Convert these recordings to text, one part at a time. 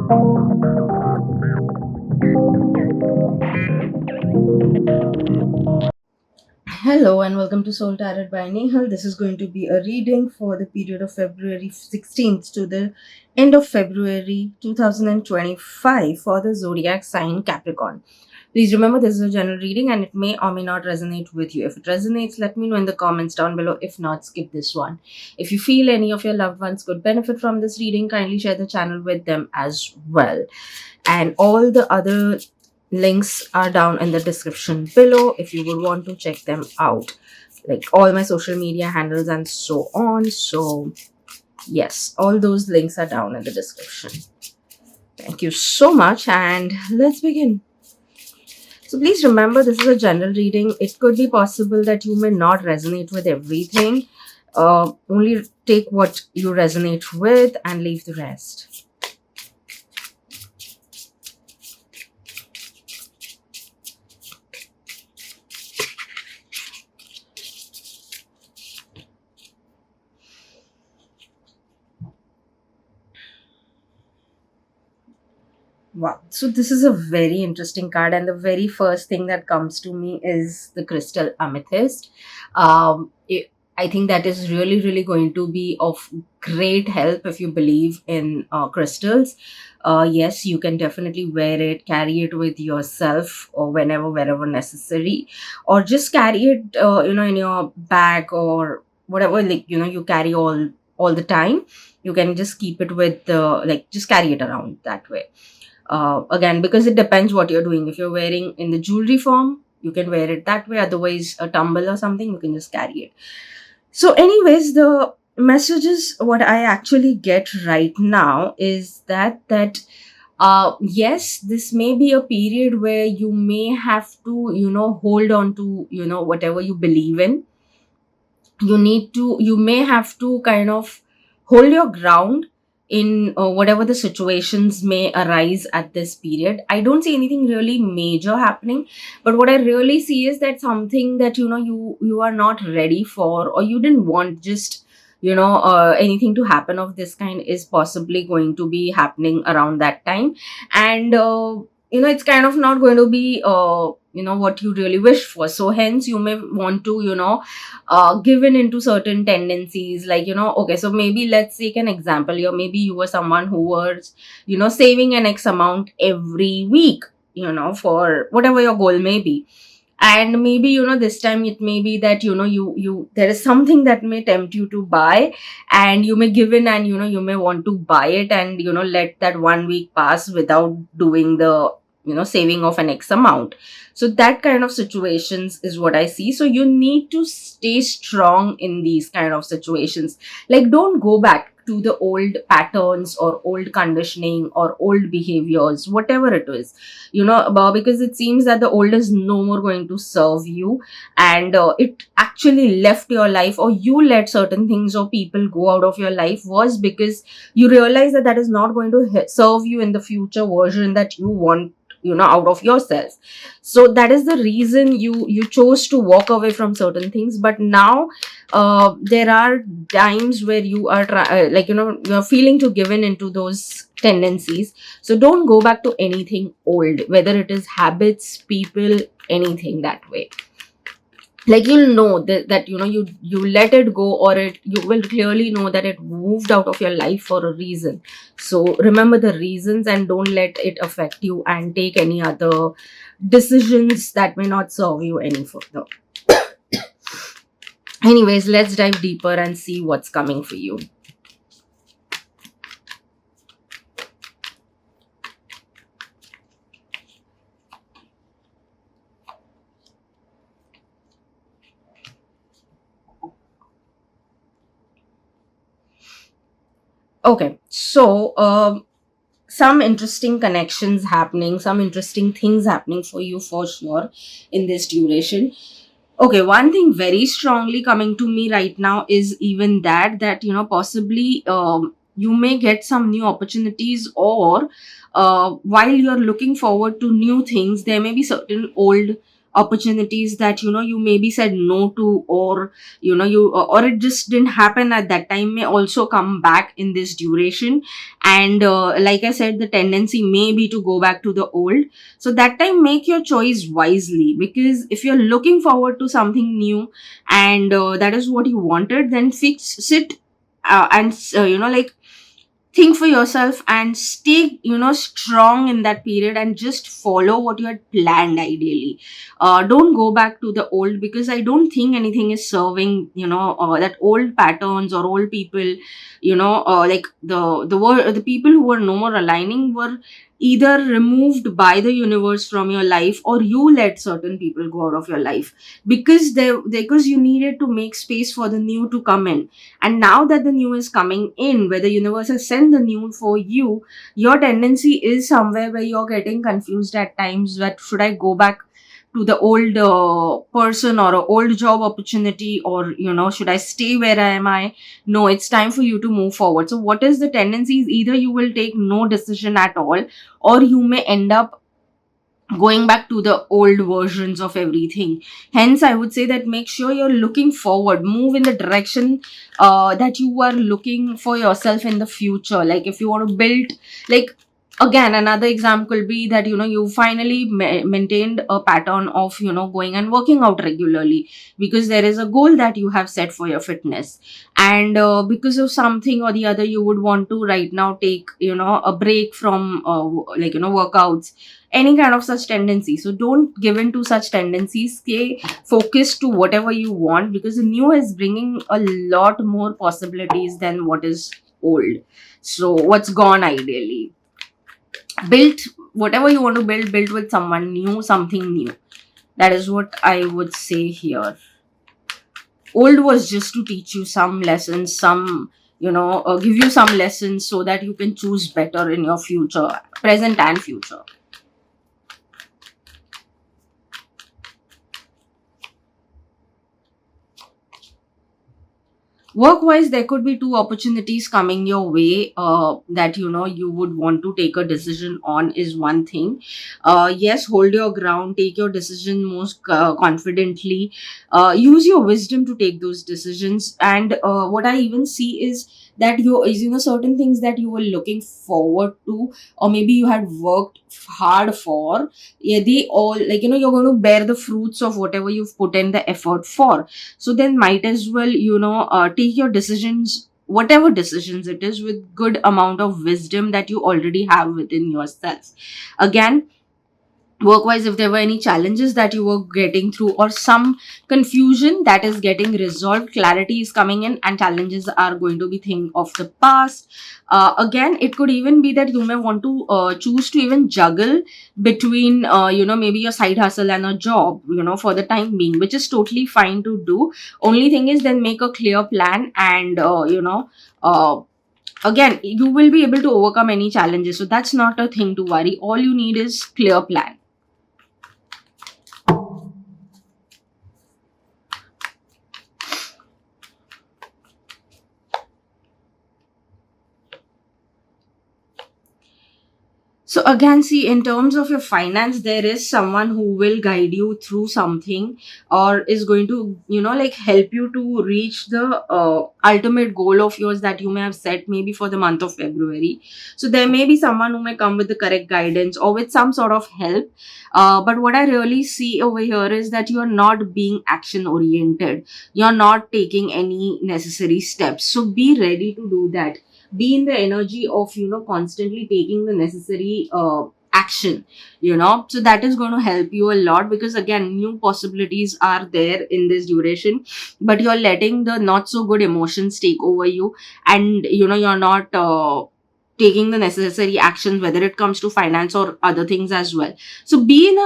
Hello and welcome to Soul Tarot by Nehal. This is going to be a reading for the period of February 16th to the end of February 2025 for the zodiac sign Capricorn. Please remember this is a general reading and it may or may not resonate with you. If it resonates, let me know in the comments down below. If not, skip this one. If you feel any of your loved ones could benefit from this reading, kindly share the channel with them as well. And all the other links are down in the description below if you would want to check them out, like all my social media handles and so on. So yes, all those links are down in the description. Thank you so much and let's begin. So please remember this is a general reading. It could be possible that you may not resonate with everything. Only take what you resonate with and leave the rest. Wow. So this is a very interesting card, and the very first thing that comes to me is the crystal amethyst. I think that is really, really going to be of great help if you believe in crystals. Yes, you can definitely wear it, carry it with yourself, or whenever, wherever necessary, or just carry it, in your bag or whatever, like you carry all the time. You can just keep it with, just carry it around that way. Again, because it depends what you're doing. If you're wearing in the jewelry form, you can wear it that way. Otherwise, a tumble or something, you can just carry it. So anyways, the messages what I actually get right now is that yes, this may be a period where you may have to hold on to whatever you believe in. You may have to kind of hold your ground in whatever the situations may arise at this period. I don't see anything really major happening, but what I really see is that something that you are not ready for, or you didn't want just anything to happen of this kind is possibly going to be happening around that time. And it's kind of not going to be what you really wish for, so hence you may want to given into certain tendencies, like okay, so maybe let's take an example here. Maybe you were someone who was saving an X amount every week, for whatever your goal may be. And maybe this time it may be that you there is something that may tempt you to buy, and you may give in, and you may want to buy it, and let that 1 week pass without doing the saving of an X amount. So that kind of situations is what I see. So you need to stay strong in these kind of situations. Like, don't go back to the old patterns or old conditioning or old behaviors, whatever it is, because it seems that the old is no more going to serve you, and it actually left your life, or you let certain things or people go out of your life was because you realize that that is not going to serve you in the future version that you want out of yourself. So that is the reason you chose to walk away from certain things. But now there are times where you are you're feeling to give in into those tendencies. So don't go back to anything old, whether it is habits, people, anything that way. Like, you'll know that you let it go, or you will clearly know that it moved out of your life for a reason. So remember the reasons and don't let it affect you, and take any other decisions that may not serve you any further. Anyways, let's dive deeper and see what's coming for you. Okay, so some interesting connections happening, some interesting things happening for you for sure in this duration. Okay, one thing very strongly coming to me right now is even that possibly you may get some new opportunities, or while you're looking forward to new things, there may be certain old opportunities that you maybe said no to, or you or it just didn't happen at that time, may also come back in this duration. And like I said, the tendency may be to go back to the old. So that time, make your choice wisely, because if you're looking forward to something new, and that is what you wanted, then sit and like, think for yourself and stay strong in that period, and just follow what you had planned. Ideally, don't go back to the old, because I don't think anything is serving that old patterns or old people. Like the people who were no more aligning were either removed by the universe from your life, or you let certain people go out of your life, because you needed to make space for the new to come in. And now that the new is coming in, where the universe has sent the new for you, your tendency is somewhere where you're getting confused at times, that should I go back to the old person or a old job opportunity, or should I stay where I no, it's time for you to move forward. So what is the tendency is, either you will take no decision at all, or you may end up going back to the old versions of everything. Hence, I would say that make sure you're looking forward, move in the direction that you are looking for yourself in the future. Like, if you want to build, like, again, another example could be that you finally maintained a pattern of going and working out regularly, because there is a goal that you have set for your fitness. And because of something or the other, you would want to right now take a break from like workouts, any kind of such tendency. So don't give in to such tendencies. Stay focused to whatever you want, because the new is bringing a lot more possibilities than what is old. So what's gone, ideally, build whatever you want to build with someone new, something new. That is what I would say here. Old was just to teach you some lessons, some give you some lessons, so that you can choose better in your future, present and future. Work wise, there could be two opportunities coming your way, that you would want to take a decision on, is one thing. Yes, hold your ground, take your decision most confidently, use your wisdom to take those decisions. And what I even see is that certain things that you were looking forward to, or maybe you had worked hard for, yeah, they all, like, you're going to bear the fruits of whatever you've put in the effort for. So then might as well take your decisions, whatever decisions it is, with good amount of wisdom that you already have within yourself. Again, work wise, if there were any challenges that you were getting through, or some confusion that is getting resolved, clarity is coming in, and challenges are going to be thing of the past. Again, it could even be that you may want to choose to even juggle between maybe your side hustle and a job, for the time being, which is totally fine to do. Only thing is, then make a clear plan, and again, you will be able to overcome any challenges. So that's not a thing to worry. All you need is clear plan. So again, see, in terms of your finance, there is someone who will guide you through something, or is going to, like, help you to reach the ultimate goal of yours that you may have set, maybe for the month of February. So there may be someone who may come with the correct guidance, or with some sort of help. But what I really see over here is that you are not being action oriented. You're not taking any necessary steps. So be ready to do that. Be in the energy of constantly taking the necessary action. So that is going to help you a lot, because again, new possibilities are there in this duration, but you're letting the not so good emotions take over you, and you're not taking the necessary actions, whether it comes to finance or other things as well. So be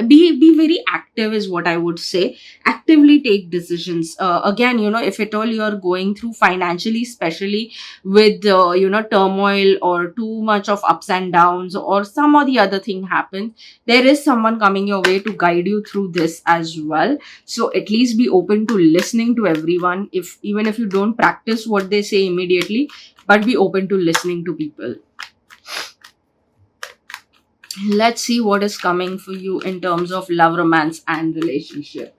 be very active, is what I would say. Actively take decisions. Again, if at all you're going through financially, especially with turmoil, or too much of ups and downs, or some or the other thing happens, there is someone coming your way to guide you through this as well. So at least be open to listening to everyone, if even if you don't practice what they say immediately, but be open to listening to people. Let's see what is coming for you in terms of love, romance, and relationship.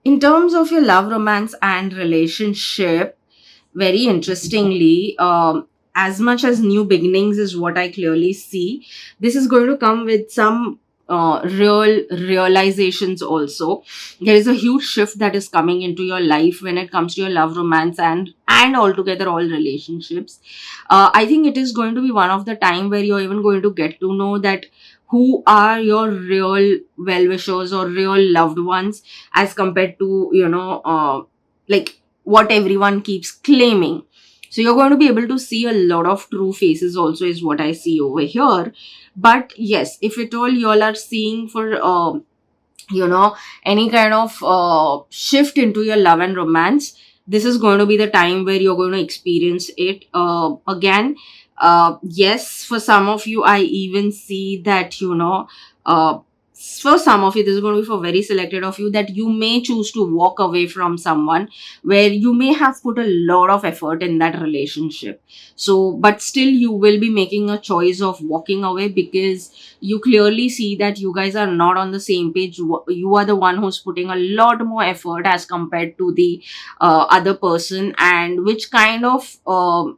In terms of your love, romance, and relationship, very interestingly, as much as new beginnings is what I clearly see, this is going to come with some real realizations also. There is a huge shift that is coming into your life when it comes to your love, romance, and altogether all relationships. I think it is going to be one of the time where you're even going to get to know that who are your real well-wishers or real loved ones, as compared to, like what everyone keeps claiming. So you're going to be able to see a lot of true faces also, is what I see over here. But yes, if at all you all are seeing for you know any kind of shift into your love and romance, this is going to be the time where you're going to experience it again. Yes, for some of you, I even see that, uh, for some of you, this is going to be for very selected of you, that you may choose to walk away from someone where you may have put a lot of effort in that relationship. So but still you will be making a choice of walking away, because you clearly see that you guys are not on the same page. You are the one who's putting a lot more effort as compared to the other person, and which kind of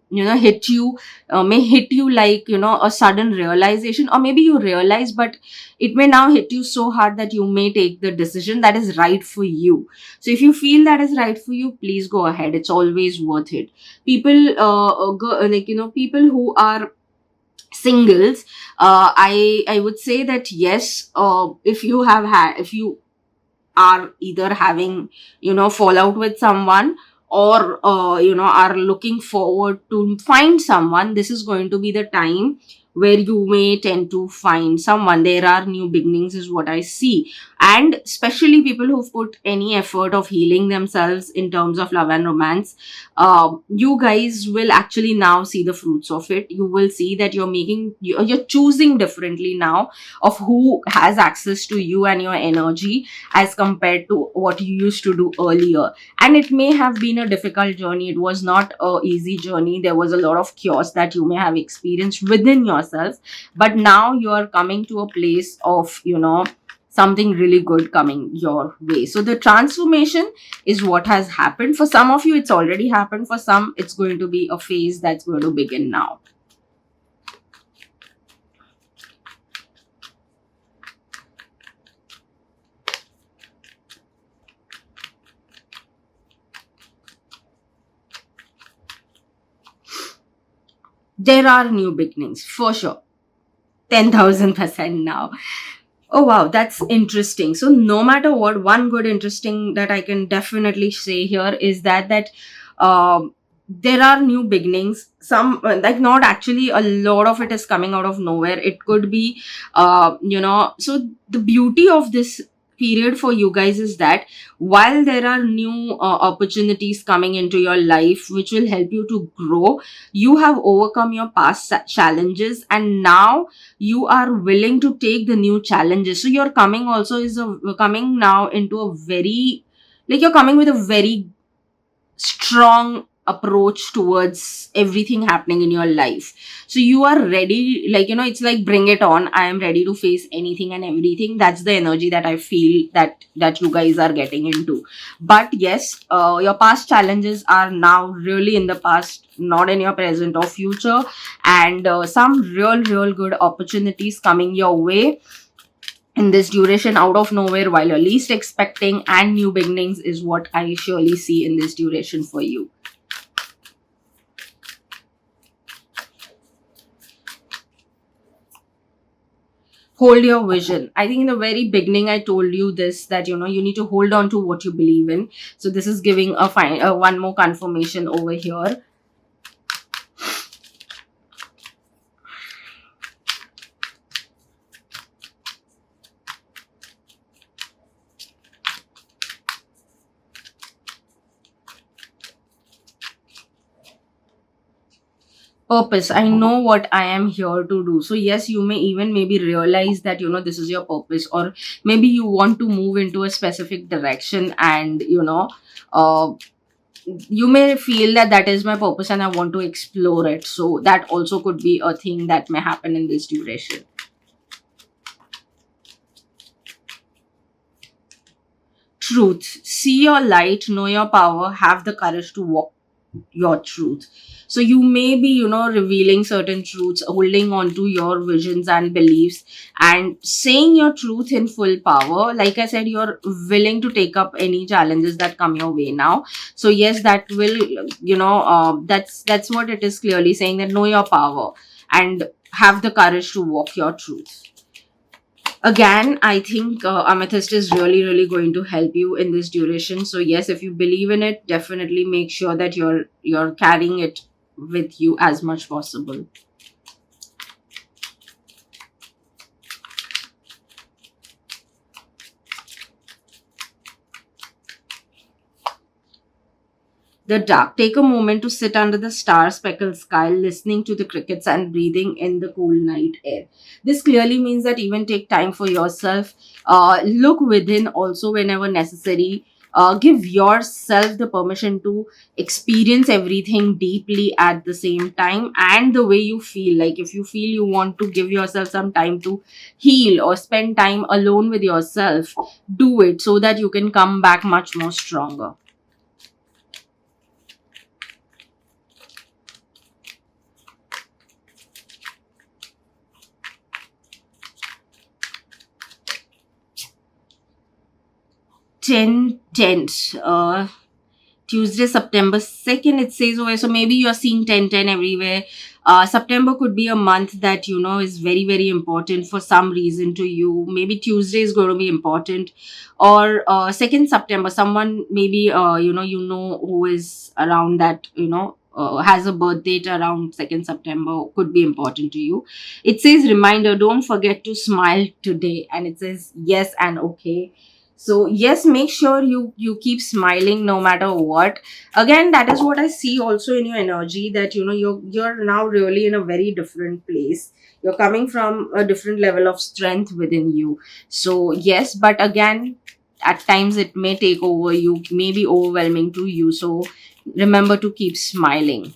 hit you, may hit you like, a sudden realization, or maybe you realize, but it may now hit you so hard that you may take the decision that is right for you. So if you feel that is right for you, please go ahead. It's always worth it. People people who are singles, I would say that yes, if you are either having, fallout with someone, or are looking forward to find someone, this is going to be the time where you may tend to find someone. There are new beginnings is what I see. And especially people who've put any effort of healing themselves in terms of love and romance, you guys will actually now see the fruits of it. You will see that you're choosing differently now of who has access to you and your energy, as compared to what you used to do earlier. And it may have been a difficult journey. It was not a easy journey. There was a lot of chaos that you may have experienced within yourself. But now you are coming to a place of, something really good coming your way. So the transformation is what has happened. For some of you, it's already happened. For some, it's going to be a phase that's going to begin now. There are new beginnings for sure. 10,000% now. Oh wow, that's interesting. So no matter what, one good interesting that I can definitely say here is that there are new beginnings. Some like, not actually a lot of it is coming out of nowhere. It could be, so the beauty of this period for you guys is that while there are new opportunities coming into your life which will help you to grow, you have overcome your past challenges, and now you are willing to take the new challenges. So you're coming also is coming now into a very, like, you're coming with a very strong approach towards everything happening in your life. So you are ready, like, it's like, bring it on. I am ready to face anything and everything. That's the energy that I feel that you guys are getting into. But yes, your past challenges are now really in the past, not in your present or future. And some real good opportunities coming your way in this duration out of nowhere while you're least expecting, and new beginnings is what I surely see in this duration for you. Hold your vision. I think in the very beginning I told you this, that you need to hold on to what you believe in. So this is giving a fine one more confirmation over here. Purpose. I know what I am here to do. So yes, you may even maybe realize that this is your purpose, or maybe you want to move into a specific direction, and uh you may feel that that is my purpose and I want to explore it. So that also could be a thing that may happen in this duration. Truth. See your light, know your power, have the courage to walk your truth. So you may be, revealing certain truths, holding on to your visions and beliefs, and saying your truth in full power. Like I said, you're willing to take up any challenges that come your way now. So yes, that will, that's what it is clearly saying, that know your power and have the courage to walk your truth. Again, I think Amethyst is really, really going to help you in this duration. So yes, if you believe in it, definitely make sure that you're carrying it with you as much possible. The dark. Take a moment to sit under the star speckled sky, listening to the crickets and breathing in the cool night air. This clearly means that even take time for yourself. Look within also whenever necessary. Give yourself the permission to experience everything deeply at the same time and the way you feel. Like if you feel you want to give yourself some time to heal or spend time alone with yourself, do it so that you can come back much more stronger. 10 10 Tuesday, September 2nd, it says over. So maybe you're seeing 10 10 everywhere. September could be a month that is very, very important for some reason to you. Maybe Tuesday is going to be important, or 2nd September, someone maybe who is around that, has a birth date around 2nd September, could be important to you. It says reminder, don't forget to smile today, and it says yes and okay. So yes, make sure you keep smiling no matter what. Again, that is what I see also in your energy, that you're now really in a very different place. You're coming from a different level of strength within you. So yes, but again, at times it may take over you, may be overwhelming to you. So remember to keep smiling.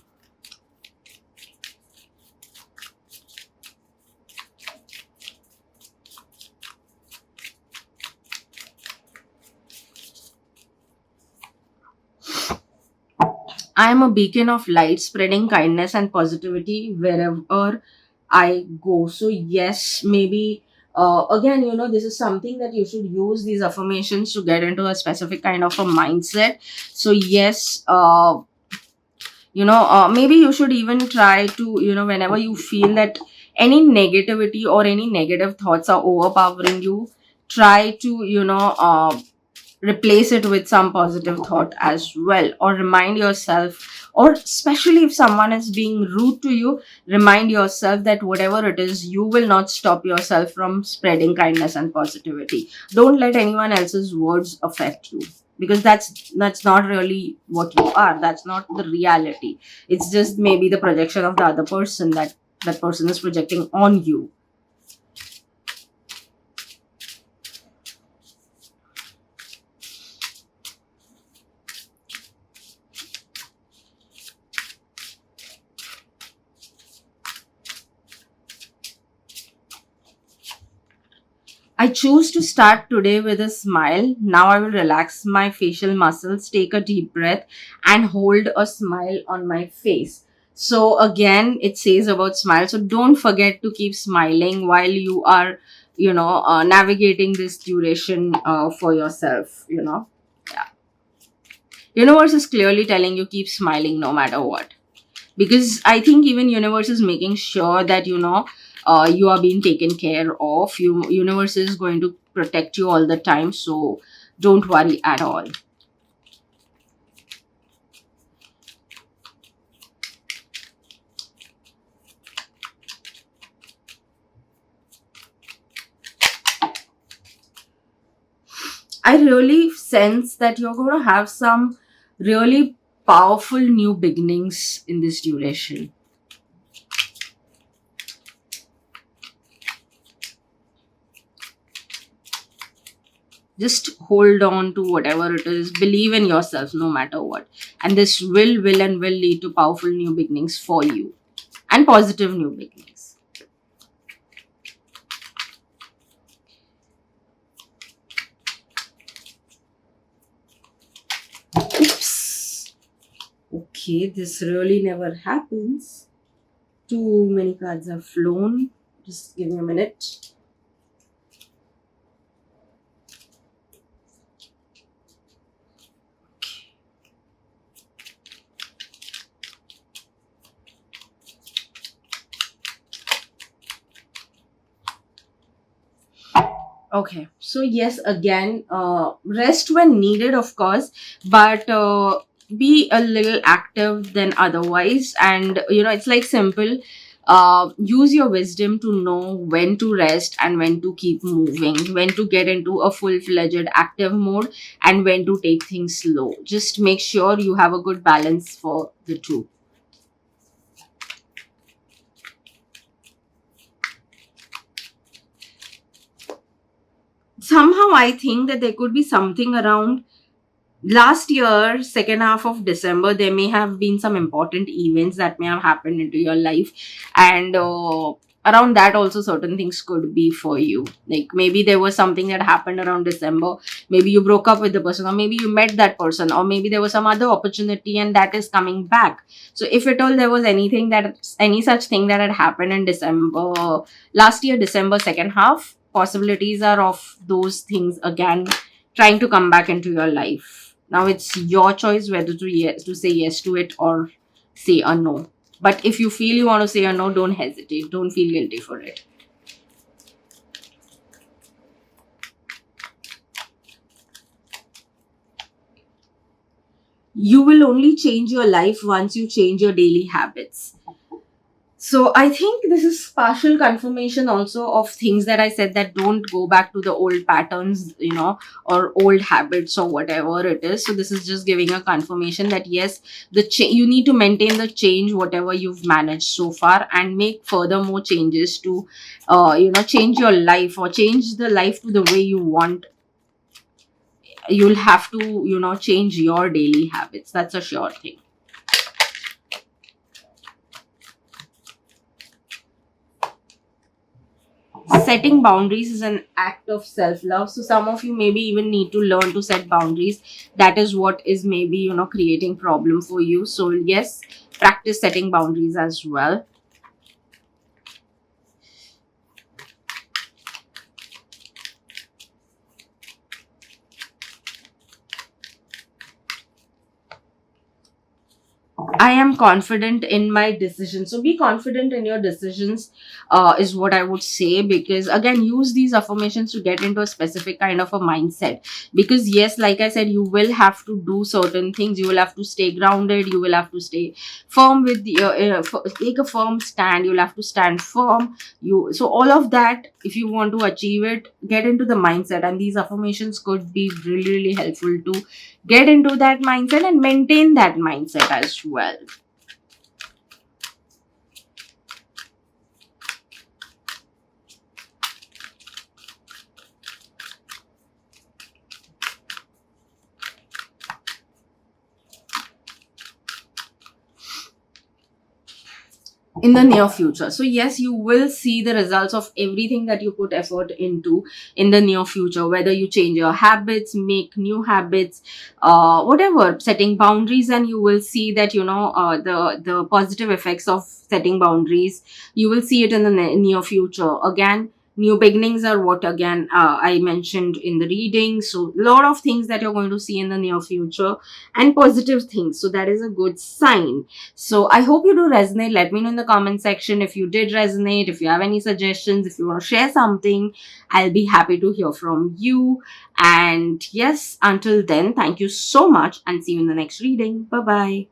I am a beacon of light, spreading kindness and positivity wherever I go. So, yes, maybe again, this is something that you should use these affirmations to get into a specific kind of a mindset. So, yes, maybe you should even try to, whenever you feel that any negativity or any negative thoughts are overpowering you, try to, replace it with some positive thought as well, or remind yourself, or especially if someone is being rude to you, remind yourself that whatever it is, you will not stop yourself from spreading kindness and positivity. Don't let anyone else's words affect you, because that's not really what you are. That's not the reality. It's just maybe the projection of the other person that person is projecting on you. I choose to start today with a smile. Now I will relax my facial muscles, take a deep breath, and hold a smile on my face. So, again, it says about smile. So, don't forget to keep smiling while you are, navigating this duration for yourself. Yeah. Universe is clearly telling you keep smiling no matter what, because I think even universe is making sure that you are being taken care of. Universe is going to protect you all the time, so don't worry at all. I really sense that you're going to have some really powerful new beginnings in this duration. Just hold on to whatever it is. Believe in yourself no matter what. And this will lead to powerful new beginnings for you and positive new beginnings. Oops. Okay, this really never happens. Too many cards have flown. Just give me a minute. Okay, so yes, again, rest when needed, of course, but be a little active than otherwise. And it's like simple. Use your wisdom to know when to rest and when to keep moving, when to get into a full fledged active mode, and when to take things slow. Just make sure you have a good balance for the two. Somehow, I think that there could be something around last year second half of December. There may have been some important events that may have happened into your life, and around that also certain things could be for you. Like maybe there was something that happened around December. Maybe you broke up with the person, or maybe you met that person, or maybe there was some other opportunity and that is coming back. So if at all there was any such thing that had happened in December last year, December second half, possibilities are of those things again trying to come back into your life. Now it's your choice whether to say yes to it or say a no. But if you feel you want to say a no, don't hesitate. Don't feel guilty for it. You will only change your life once you change your daily habits. So I think this is partial confirmation also of things that I said, that don't go back to the old patterns, or old habits or whatever it is. So this is just giving a confirmation that yes, you need to maintain the change whatever you've managed so far, and make further more changes to, change your life or change the life to the way you want. You'll have to, change your daily habits. That's a sure thing. Setting boundaries is an act of self love. So some of you maybe even need to learn to set boundaries. That is what is maybe creating problem for you. So yes, practice setting boundaries as well. I am confident in my decisions. So be confident in your decisions, is what I would say. Because again, use these affirmations to get into a specific kind of a mindset. Because yes, like I said, you will have to do certain things. You will have to stay grounded. You will have to stay firm with take a firm stand. You'll have to stand firm. So all of that, if you want to achieve it, get into the mindset. And these affirmations could be really, really helpful to get into that mindset and maintain that mindset as well. In the near future. So yes, you will see the results of everything that you put effort into in the near future, whether you change your habits, make new habits, whatever, setting boundaries. And you will see that the positive effects of setting boundaries. You will see it in the near future. Again, new beginnings are what again I mentioned in the reading. So a lot of things that you're going to see in the near future, and positive things. So that is a good sign. So I hope you do resonate. Let me know in the comment section if you did resonate, if you have any suggestions, if you want to share something. I'll be happy to hear from you. And yes, until then, thank you so much and see you in the next reading. Bye bye.